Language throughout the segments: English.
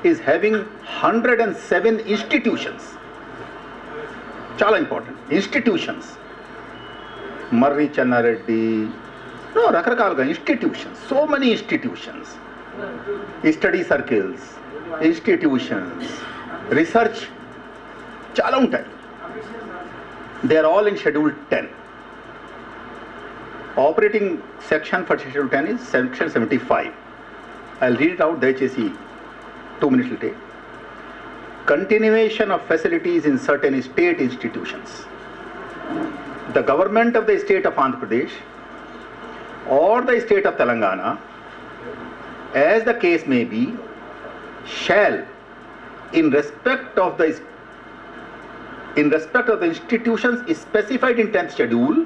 is having 107 institutions. Chala important. Institutions. Marri Channareddy. No, రకరకాలుగా institutions. So many institutions. Study circles, institutions, research. చాలా ఉంటాయి. They are all in Schedule 10. Operating section for Schedule 10 is Section 75. I'll read it out. దయచేసి 2 minutes will take. Continuation of facilities in certain state institutions. The government of the state of Andhra Pradesh or the state of Telangana, as the case may be, shall, in respect of the institutions specified in 10th schedule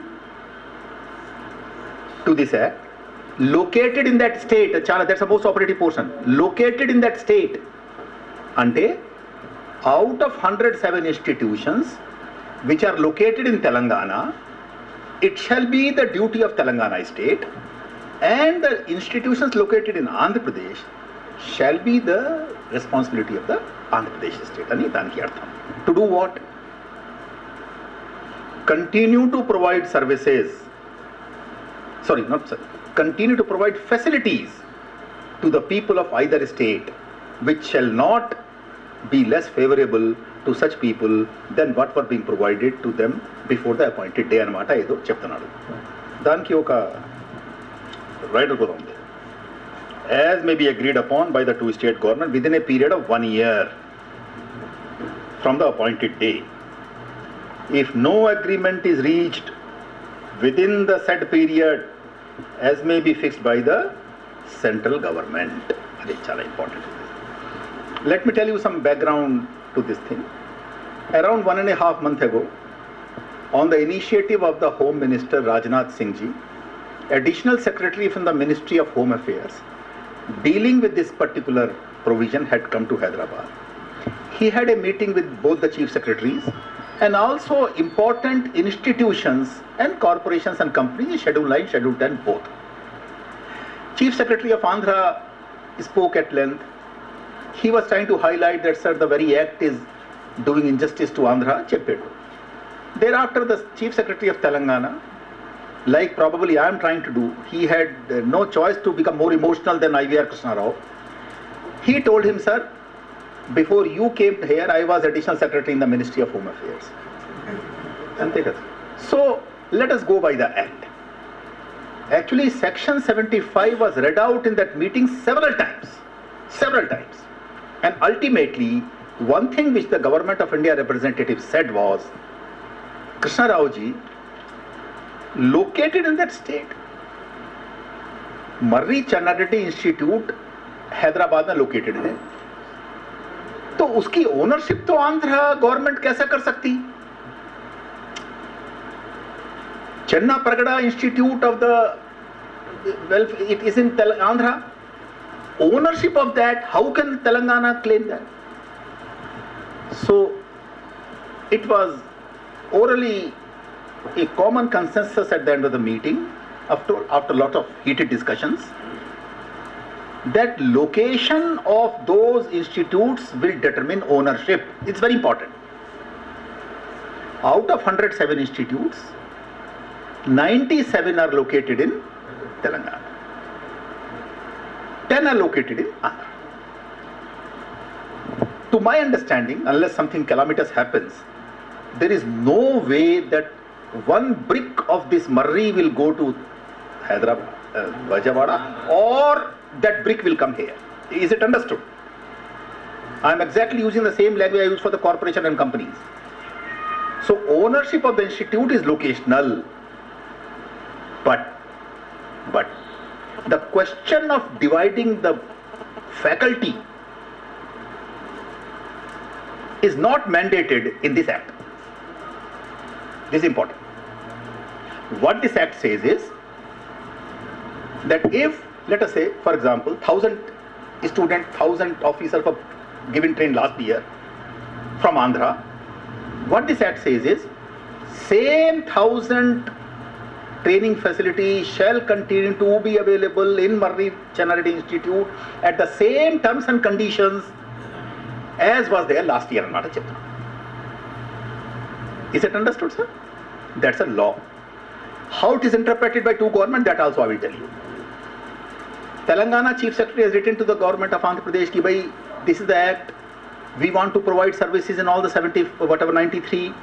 to this act, located in that state, that's the most operative portion, located in that state, ante out of 107 institutions which are located in Telangana, it shall be the duty of Telangana state, and the institutions located in Andhra Pradesh shall be the responsibility of the Andhra Pradesh state. Ani daniki artham. To do what? Continue to provide services. Continue to provide facilities to the people of either state, which shall not be less favorable to such people than what were being provided to them before the appointed day anamata edo cheptunadu. Daniki oka rider kuda undi. As may be agreed upon by the two state government within a period of 1 year from the appointed day. If no agreement is reached within the said period, as may be fixed by the central government. That is chala important. Let me tell you some background to this thing. Around 1.5 months ago, on the initiative of the Home Minister Rajnath Singh Ji, Additional Secretary from the Ministry of Home Affairs, dealing with this particular provision, had come to Hyderabad. He had a meeting with both the Chief Secretaries and also important institutions and corporations and companies, Schedule 9, Schedule 10, both. Chief Secretary of Andhra spoke at length. He was trying to highlight that, sir, the very act is doing injustice to Andhra, cheppedu. Thereafter, the Chief Secretary of Telangana, like probably I am trying to do, he had no choice to become more emotional than IVR Krishna Rao. He told him, sir, before you came here, I was Additional Secretary in the Ministry of Home Affairs. So, let us go by the act. Actually, Section 75 was read out in that meeting several times. And ultimately, one thing which the Government of India representative said was, Krishna Rao ji, located in that state, Marri Channareddy Institute, Hyderabad में located है, तो उसकी ownership तो Andhra government कैसे कर सकती? Channa Pragada institute of the it is in Andhra. Ownership of that, how can Telangana claim that? So it was orally a common consensus at the end of the meeting, after a lot of heated discussions, that location of those institutes will determine ownership. It's very important. Out of 107 institutes, 97 are located in Telangana. 10 are located in Andhra. To my understanding, unless something calamitous happens, there is no way that one brick of this Marri will go to Hyderabad, Vijayawada, or that brick will come here. Is it understood? I am exactly using the same language I use for the corporation and companies. So ownership of the institute is locational, but the question of dividing the faculty is not mandated in this act. This is important. What this act says is that if, let us say, for example, 1,000 students, 1,000 officers were given train last year from Andhra, what this act says is same 1,000 training facilities shall continue to be available in Marri Channareddy Institute at the same terms and conditions as was there last year అన్నమాట చెప్తున్నాను. Is it understood, sir? That's a law. How it is interpreted by two government, that also I will tell you. Telangana Chief Secretary has written to the government of Andhra Pradesh ki bhai, this is the act, we want to provide services in all the 70, whatever 93,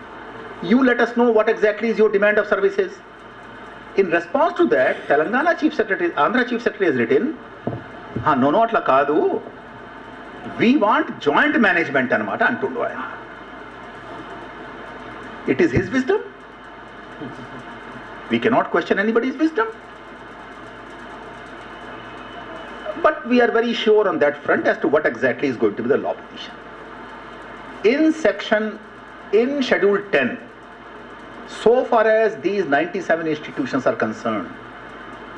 you let us know what exactly is your demand of services. In response to that, Telangana Chief Secretary, Andhra Chief Secretary has written, no atla kaadu, we want joint management anamata antundu ayana. It is his wisdom. We cannot question anybody's wisdom. But we are very sure on that front as to what exactly is going to be the law position. In Schedule 10, so far as these 97 institutions are concerned,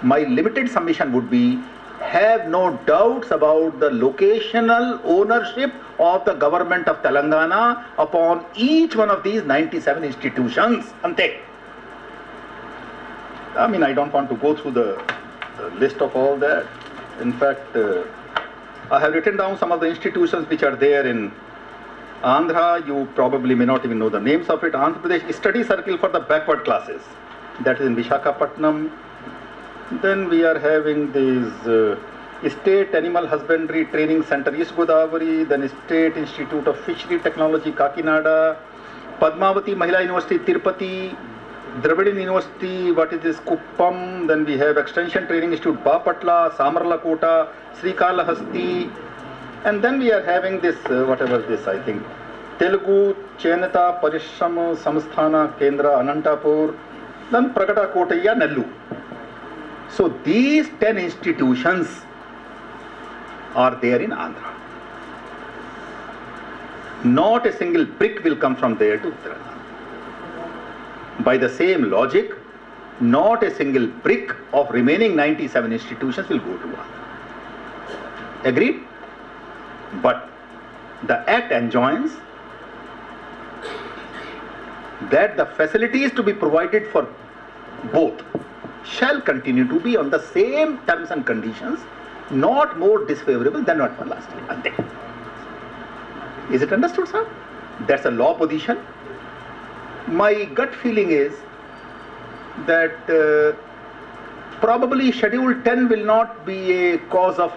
my limited submission would be, have no doubts about the locational ownership of the government of Telangana upon each one of these 97 institutions. Ante. I mean, I don't want to go through the list of all that. In fact, I have written down some of the institutions which are there in Andhra. You probably may not even know the names of it. Andhra Pradesh Study Circle for the Backward Classes. That is in Visakhapatnam. Then we are having this State Animal Husbandry Training Center, East Godavari, then State Institute of Fishery Technology, Kakinada, Padmavati Mahila University, Tirupati, Dravidin University, what is this, Kuppam, then we have Extension Training Institute, Bapatla, Samarlakota, Srikalahasti, and then we are having this, whatever this, I think, Telugu, Chenata, Parishrama, Samsthana, Kendra, Anantapur, then Prakata Kotaya, Nellu. So these 10 institutions are there in Andhra. Not a single brick will come from there to Telangana. By the same logic, not a single brick of remaining 97 institutions will go to Andhra. Agreed? But the Act enjoins that the facilities to be provided for both shall continue to be on the same terms and conditions, not more disfavorable than what was last year. Ante. Is it understood, sir? That's a law position. My gut feeling is that probably Schedule 10 will not be a cause of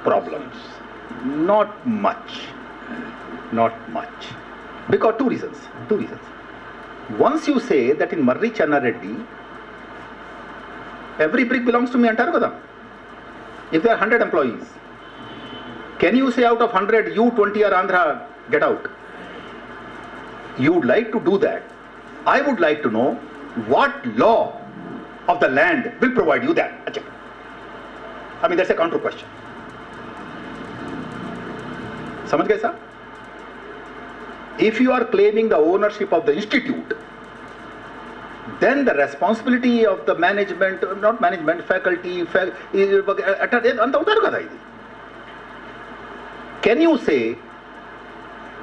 problems. Not much. Not much. Because two reasons. Once you say that in Marri Channa Reddy, every brick belongs to me antaru kada. If there are 100 employees, can you say out of 100, you 20 are Andhra, get out? You would like to do that. I would like to know what law of the land will provide you that. I mean, that's a counter question. Samajh gaye sir? If you are claiming the ownership of the institute, then the responsibility of the management, not management, faculty, can you say,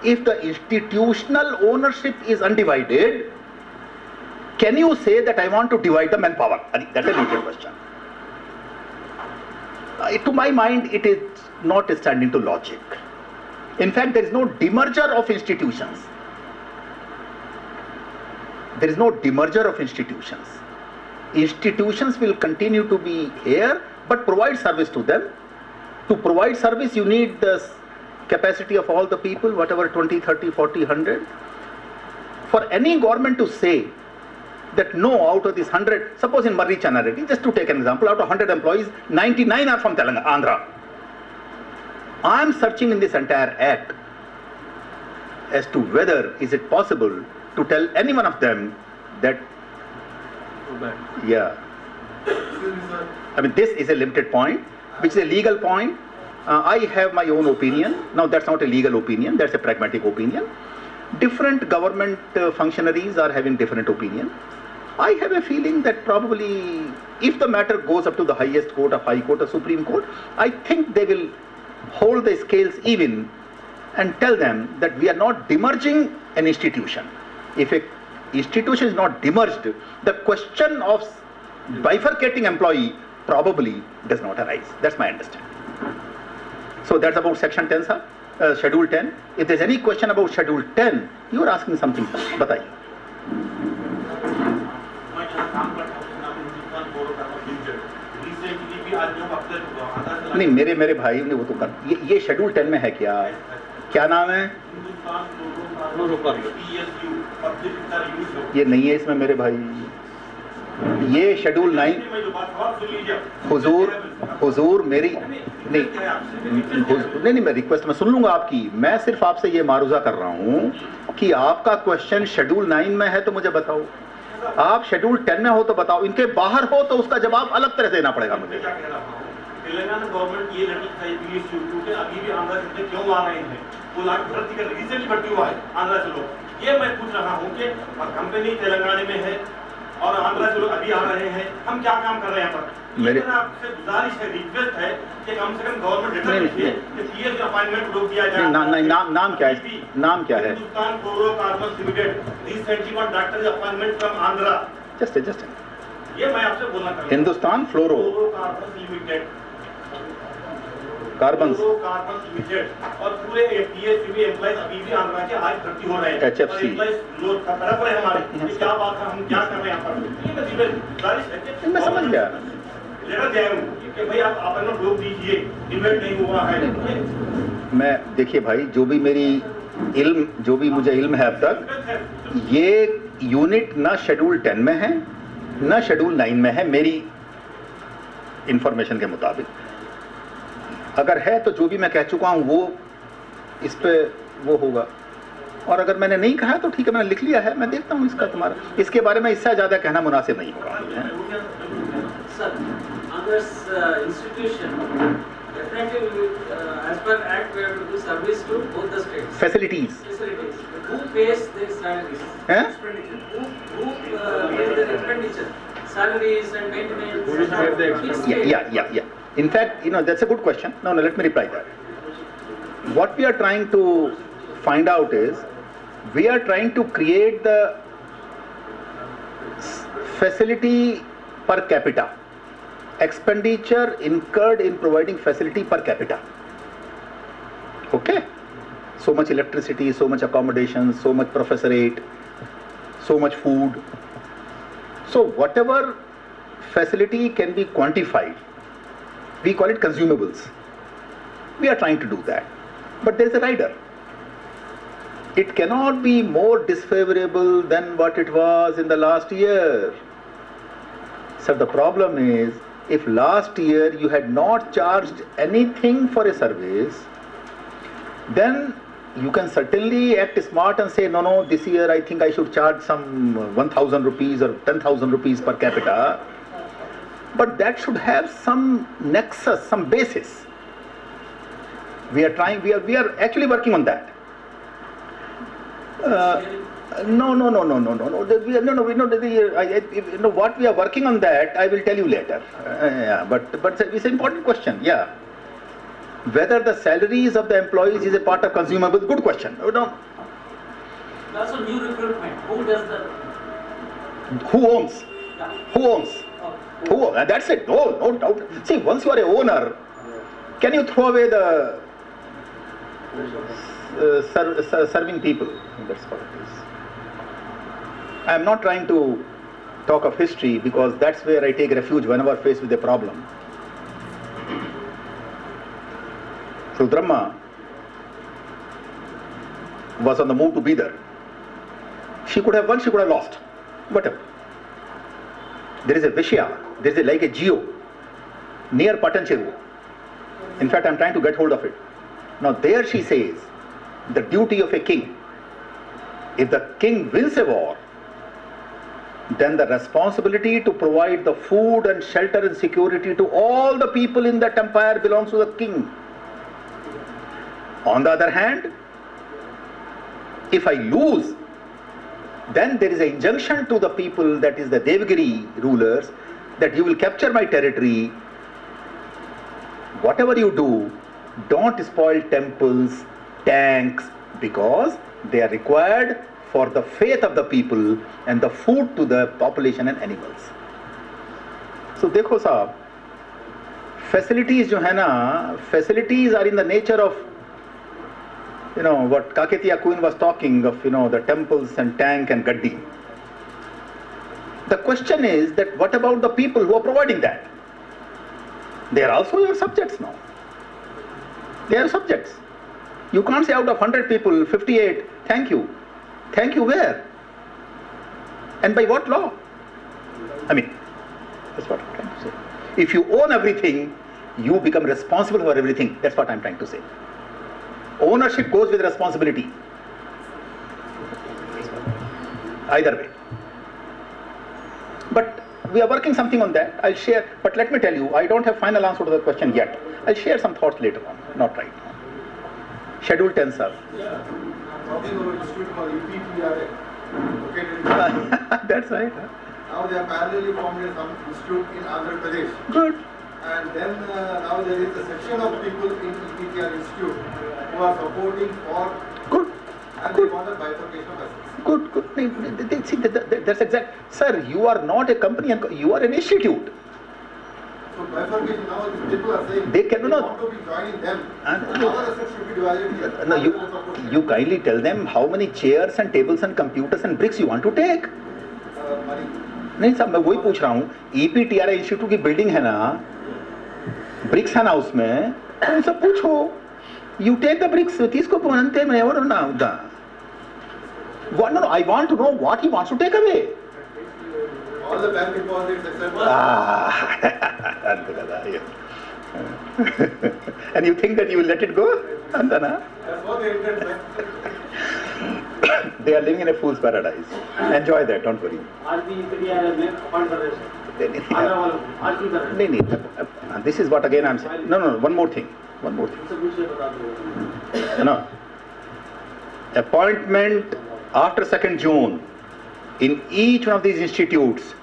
if the institutional ownership is undivided, can you say that I want to divide the manpower? That's a limited question. To my mind, it is not standing to logic. In fact, there is no demerger of institutions. There is no demerger of institutions. Institutions will continue to be here, but provide service to them. To provide service, you need the capacity of all the people, whatever 20, 30, 40, 100. For any government to say that no, out of this 100, suppose in Marri Channa Reddy, just to take an example, out of 100 employees, 99 are from Telangana, Andhra. I am searching in this entire act as to whether is it possible to tell any one of them that, yeah. I mean, this is a limited point, which is a legal point. I have my own opinion. Now, that's not a legal opinion, that's a pragmatic opinion. Different government functionaries are having different opinion. I have a feeling that probably if the matter goes up to the highest court of High Court or Supreme Court, I think they will hold the scales even and tell them that we are not demerging an institution. If an institution is not demerged, the question of bifurcating employee probably does not arise. That's my understanding. So that's about section 10, sir. Schedule 10. If there's any question about Schedule 10, you are asking something. बताइए. नहीं, मेरे भाई ने वो तो कर, ये schedule 10 में है क्या नाम है? ये नहीं है इसमें मेरे भाई, ये शेड्यूल 9. हुजूर मेरी नहीं, मैं रिक्वेस्ट में सुन लूंगा आपकी. मैं सिर्फ आपसे ये मारूजा कर रहा हूँ कि आपका क्वेश्चन शेड्यूल 9 में है तो मुझे बताओ. आप शेड्यूल 10 में हो तो बताओ, इनके बाहर हो तो उसका जवाब अलग तरह से देना पड़ेगा मुझे. तेलंगाना गवर्नमेंट ये लड़की क्योंकि अभी भी आंध्रा से क्यों आ रहे हैं, वो भर्ती कर रिसेंटली भर्ती हुआ है आंध्रा से लोग. ये मैं पूछ रहा हूँ कि कंपनी तेलंगाना में है और आंध्रा से लोग अभी आ रहे हैं, हम क्या काम कर रहे हैं यहाँ पर? मेरे आपसे गुजारिश है, रिक्वेस्ट है कि कम से कम गवर्नमेंट लेटर लिखिए कि पीएस अपॉइंटमेंट लोग दिया जाए. नाम क्या है? नाम क्या है? Hindustan fluorocarbon limited recently got doctor appointment from Andhra. Just ये मैं आपसे बोलना चाहता हूँ. Hindustan fluorocarbon limited carbon limited और पूरे पीएसयूबी एम्प्लॉइज अभी भी आंध्रा के आज भर्ती हो रहे हैं. HFC लोग तरफ है हमारे, क्या बात है, हम क्या कर रहे हैं यहाँ पर? मैं समझ गया. लेटर दिया कि भाई आप अपना लोग दीजिए, डिबेट नहीं हुआ है. मैं देखिए भाई, जो भी मुझे इल्म है अब तक, ये यूनिट ना शेड्यूल 10 में है ना शेड्यूल 9 में है मेरी इंफॉर्मेशन के मुताबिक. अगर है तो जो भी मैं कह चुका हूं वो इस पे वो होगा, और अगर मैंने नहीं कहा तो ठीक है, मैंने लिख लिया है, मैं देखता हूं इसका तुम्हारा. इसके बारे में इससे ज्यादा कहना मुनासिब नहीं होगा. Facilities In fact, that's a good question. No, let me reply that. What we are trying to find out is, we are trying to create the facility per capita, expenditure incurred in providing facility per capita. Okay? So much electricity, so much accommodation, so much professorate, so much food. So whatever facility can be quantified, we call it consumables. We are trying to do that. But there is a rider. It cannot be more disfavorable than what it was in the last year. So the problem is, if last year you had not charged anything for a service, then you can certainly act smart and say, no, this year I think I should charge some 1,000 rupees or 10,000 rupees per capita. But that should have some nexus, some basis. We are actually working on that. What we are working on that, I will tell you later. But it's an important question. Yeah. Whether the salaries of the employees is a part of consumables, good question. No. Also new recruitment. Who does that? Who owns? Yeah. Who owns? Who? That's it. No doubt. See, once you are a owner, can you throw away the serving people? That's what it is. I am not trying to talk of history, because that's where I take refuge whenever faced with a problem. Rudramma was on the move to Bidar. She could have won, she could have lost. Whatever. There is a Vishya, there is like a geo near Patancheru. In fact, I am trying to get hold of it. Now there she says, the duty of a king, if the king wins a war, then the responsibility to provide the food and shelter and security to all the people in that empire belongs to the king. On the other hand, if I lose, then there is an injunction to the people, that is the Devagiri rulers, that you will capture my territory. Whatever you do, don't spoil temples, tanks, because they are required for the faith of the people and the food to the population and animals. So देखो साहब, facilities जो है ना, facilities are in the nature of you know, what Kakatiya Queen was talking of, you know, the temples and tank and gaddi. The question is that what about the people who are providing that? They are also your subjects now. They are subjects. You can't say out of 100 people, 58, thank you. Thank you where? And by what law? I mean, that's what I'm trying to say. If you own everything, you become responsible for everything. That's what I'm trying to say. Ownership goes with responsibility. Either way. But we are working something on that. I'll share, but let me tell you, I don't have final answer to the question yet. I'll share some thoughts later on, not right now. Schedule 10, sir. Yeah. Talking about institute called EPTRA, located in That's right. Huh? now they have parallelly formed some institute in Andhra Pradesh. Good. And then now there is a section of people in EPTR Institute who are supporting for Good. and they want a bifurcation of assets. Good. See, that's exact. Sir, you are not a company, you are an institute. So bifurcation now, these people are saying They cannot- want to be joining them. And- Our assets should be divided here. No, you kindly tell them how many chairs and tables and computers and bricks you want to take. Money. नहीं साहब, मैं वही पूछ रहा हूँ, EPTRA institute की building है ना, ब्रिक्स है ना उसमें, तो उनसे पूछो, you take the bricks, किसको पहनते हैं, और ना उदा, no, I want to know what he wants to take away. All the bank deposits, etc. And you think that you will let it go? That's what they intend, sir. They are living in a fool's paradise. Enjoy that, don't worry. आज भी EPTRA में appoint कर रहे हैं आगरा वालों को, आज भी कर रहे हैं नहीं, this is what again I'm saying. No, one more thing. उनसे पूछ के बता दो No. Appointment after 2nd June in each one of these institutes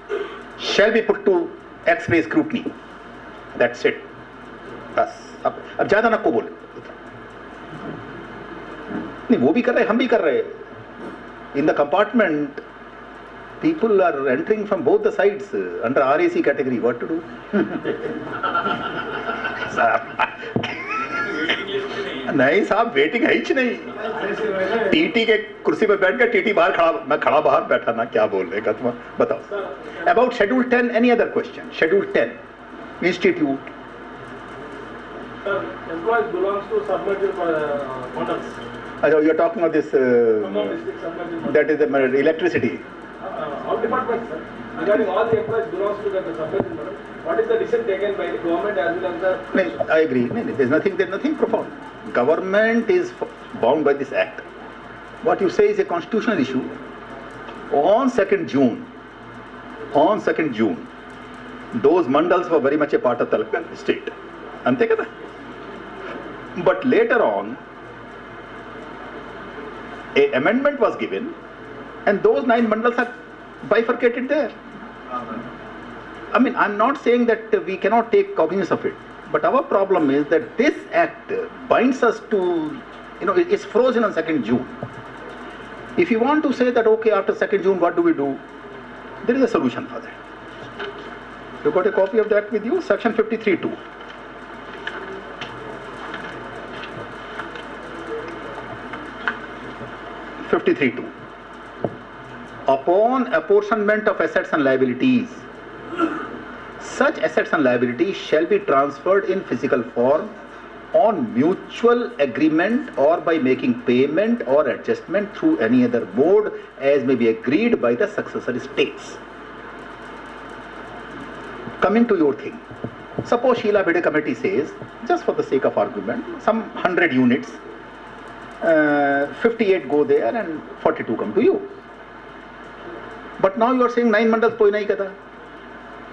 shall be put to X-ray scrutiny. That's it. बस अब ज्यादा ना को बोले. नहीं, वो भी कर रहे, हम भी कर रहे. In the compartment, people are entering from both the sides under RAC category. What to do? नहीं साहब, वेटिंग है ही नहीं. टीटी के कुर्सी पे बैठ कर टीटी बाहर खड़ा, मैं खड़ा बाहर बैठा ना, क्या बोल रहे तुम बताओ. About Schedule 10, any other question? Schedule 10, Institute. Sir, employees belongs to submerged models. You're talking of this, Khammam district submerged that is the electricity. Our department, sir, regarding all the employees belongs to the submerged model. What is the decision taken by the government as well as the... No, I agree. No, there's nothing profound. Government is bound by this act. What you say is a constitutional issue. On 2nd June, those mandals were very much a part of Telangana state. Ante kada? But later on, a amendment was given, and those 9 mandals are bifurcated there. I mean, I'm not saying that we cannot take cognizance of it, but our problem is that this act binds us to, it's frozen on 2nd June. If you want to say that, okay, after 2nd June, what do we do? There is a solution for that. You got a copy of that with you? Section 53(2). Upon apportionment of assets and liabilities, such assets and liabilities shall be transferred in physical form on mutual agreement or by making payment or adjustment through any other mode as may be agreed by the successor states. Coming to your thing, suppose Sheila Bide committee says, just for the sake of argument, some 100 units, 58 go there and 42 come to you. But now you are saying 9 mandals koi nahi kata.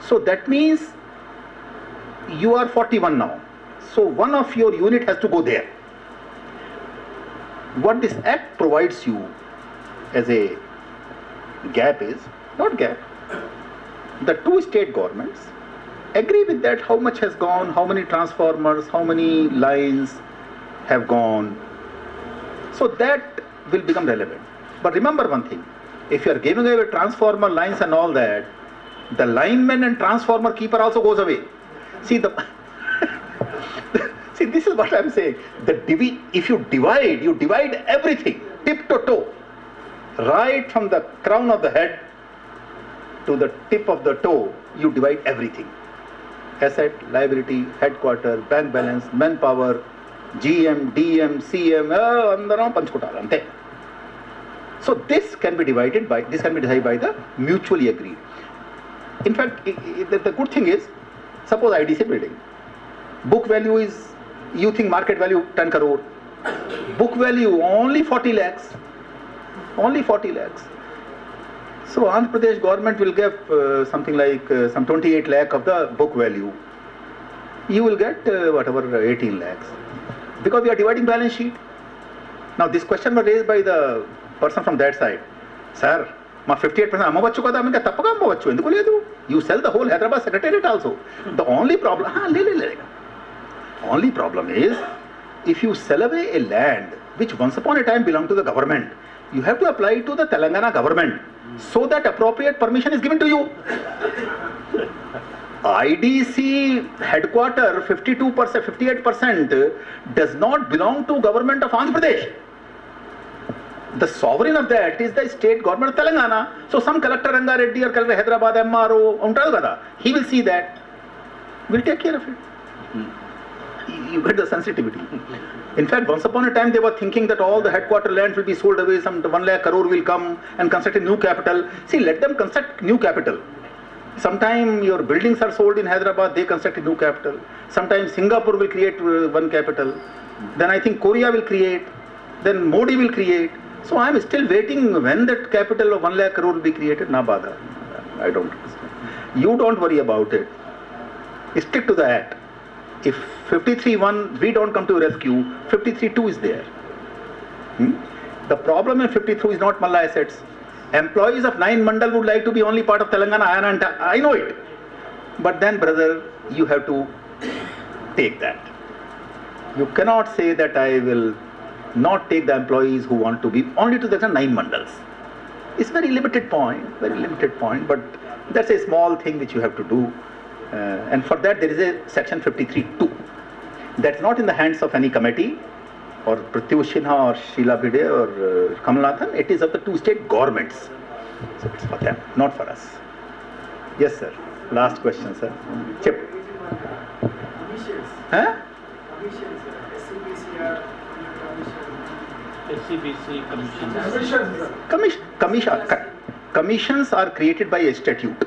So that means you are 41 now. So one of your unit has to go there. What this act provides you as a gap is, not gap, the 2 state governments agree with that, how much has gone, how many transformers, how many lines have gone. So that will become relevant. But remember one thing, if you are giving away transformer lines and all that, the lineman and transformer keeper also goes away. See See, this is what I'm saying. If you divide everything, tip to toe, right from the crown of the head to the tip of the toe, you divide everything. Asset, liability, headquarter, bank balance, manpower, GM, DM, CM, andaram panchkutala ante. So this can be decided by the mutually agreed. In fact, the good thing is, suppose IDC building, book value is, you think market value 10 crore, book value only 40 lakhs, only 40 lakhs. So Andhra Pradesh government will give something like some 28 lakh of the book value. You will get whatever 18 lakhs, because we are dividing balance sheet. Now this question was raised by the person from that side. Sir, my 58% అమ్మవచ్చు కదా, ఇంకా తప్పగా అమ్మవచ్చు, ఎందుకు లేదు? You sell the whole Hyderabad secretariat also. The only problem is, if you sell away a land which once upon a time belonged to the government, you have to apply to the Telangana government so that appropriate permission is given to you. IDC headquarter 52%, 58% does not belong to government of Andhra Pradesh. The sovereign of that is the state government of Telangana. So some collector Rangareddy or collector Hyderabad MRO, untadu kada, he will see that. We'll take care of it. You get the sensitivity. In fact, once upon a time they were thinking that all the headquarter lands will be sold away, some 1 lakh crore will come and construct a new capital. See, let them construct new capital. Sometime your buildings are sold in Hyderabad, they construct a new capital. Sometimes Singapore will create one capital. Then I think Korea will create. Then Modi will create. So I am still waiting when that capital of 1 lakh crore will be created. Na bada. I don't understand. You don't worry about it. Stick to the act. If 53(1) we don't come to rescue, 53(2) is there. The problem in 53 is not Malla assets. Employees of 9 Mandal would like to be only part of Telangana. I know it. But then, brother, you have to take that. You cannot say that I will not take the employees who want to be only to the 9 Mandals. It's very limited point, but that's a small thing which you have to do. And for that there is a section 53(2). That's not in the hands of any committee or Pratyush Sinha or Sheila Bhide or Kamalnathan. It is of the 2 state governments. So it's for them, not for us. Yes, sir. Last question, sir. Chip. Huh? Commissions are created by a statute.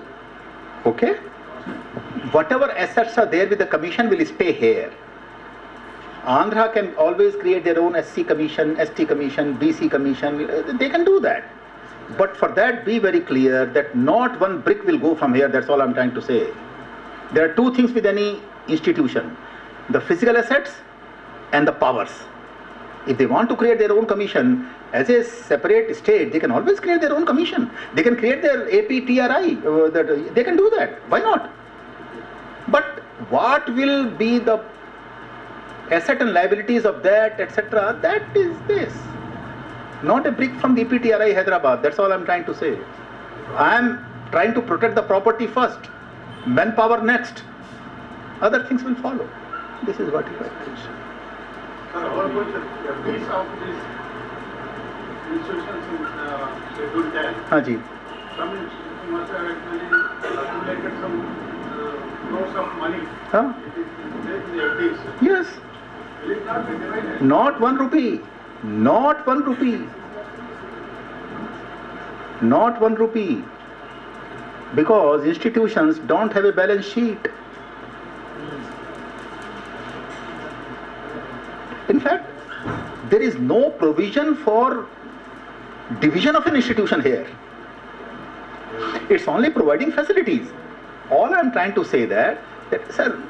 Okay? Whatever assets are there with the commission will stay here. Andhra can always create their own SC commission, ST commission, BC commission. They can do that. But for that, be very clear that not one brick will go from here. That's all I'm trying to say. There are 2 things with any institution: the physical assets and the powers. If they want to create their own commission as a separate state, they can always create their own commission. They can create their APTRI. They can do that. Why not? But what will be the asset and liabilities of that, etc., that is this. Not a brick from the APTRI Hyderabad. That's all I'm trying to say. I am trying to protect the property first, manpower next. Other things will follow. This is what you have to say. Sir, our question, these of these institutions in Schedule 10, Haji. some institutions must have actually accumulated some crores of money. Huh? It is there in the FDs. Yes. Will it not be divided? Not 1 rupee. Not 1 rupee. Not 1 rupee. Because institutions don't have a balance sheet. In fact, there is no provision for division of an institution here. It's only providing facilities. All I'm trying to say that sir,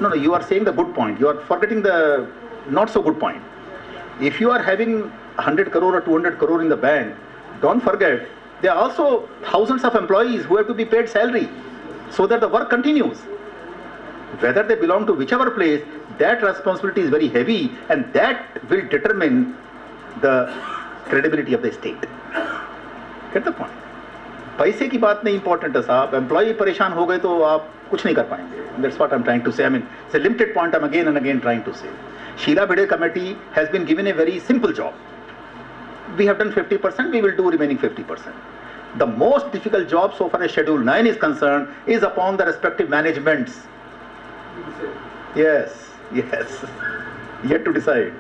no, you are saying the good point. You are forgetting the not so good point. If you are having 100 crore or 200 crore in the bank, don't forget, there are also thousands of employees who have to be paid salary so that the work continues. Whether they belong to whichever place, that responsibility is very heavy, and that will determine the credibility of the state. Get the point? पैसे की बात नहीं important है साहब. Employee परेशान हो गए तो आप कुछ नहीं कर पाएंगे. That's what I'm trying to say. I mean, it's a limited point I'm again and again trying to say. Sheila Bhide committee has been given a very simple job. We have done 50%, we will do remaining 50%. The most difficult job so far as Schedule 9 is concerned is upon the respective managements. Yes. Yet to decide.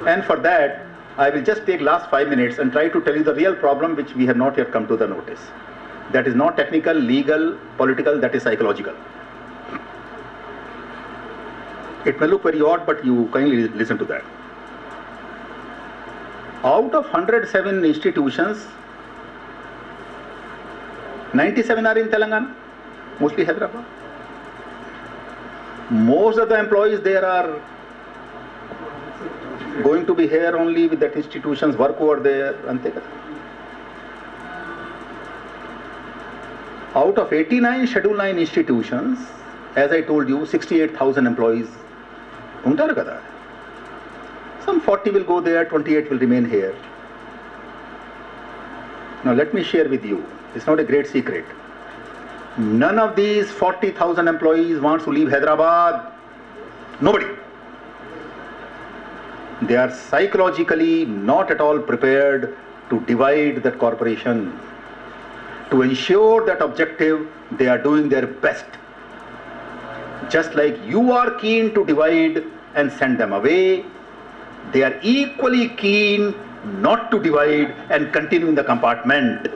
And for that, I will just take last 5 minutes and try to tell you the real problem which we have not yet come to the notice. That is not technical, legal, political, that is psychological. It may look very odd, but you kindly listen to that. Out of 107 institutions, 97 are in Telangana, mostly Hyderabad. Most of the employees there are going to be here only with that institutions, work over there. Out of 89 Schedule 9 institutions, as I told you, 68,000 employees. Some 40 will go there, 28 will remain here. Now let me share with you, it's not a great secret. None of these 40,000 employees wants to leave Hyderabad. Nobody. They are psychologically not at all prepared to divide that corporation. To ensure that objective, they are doing their best. Just like you are keen to divide and send them away, they are equally keen not to divide and continue in the compartment.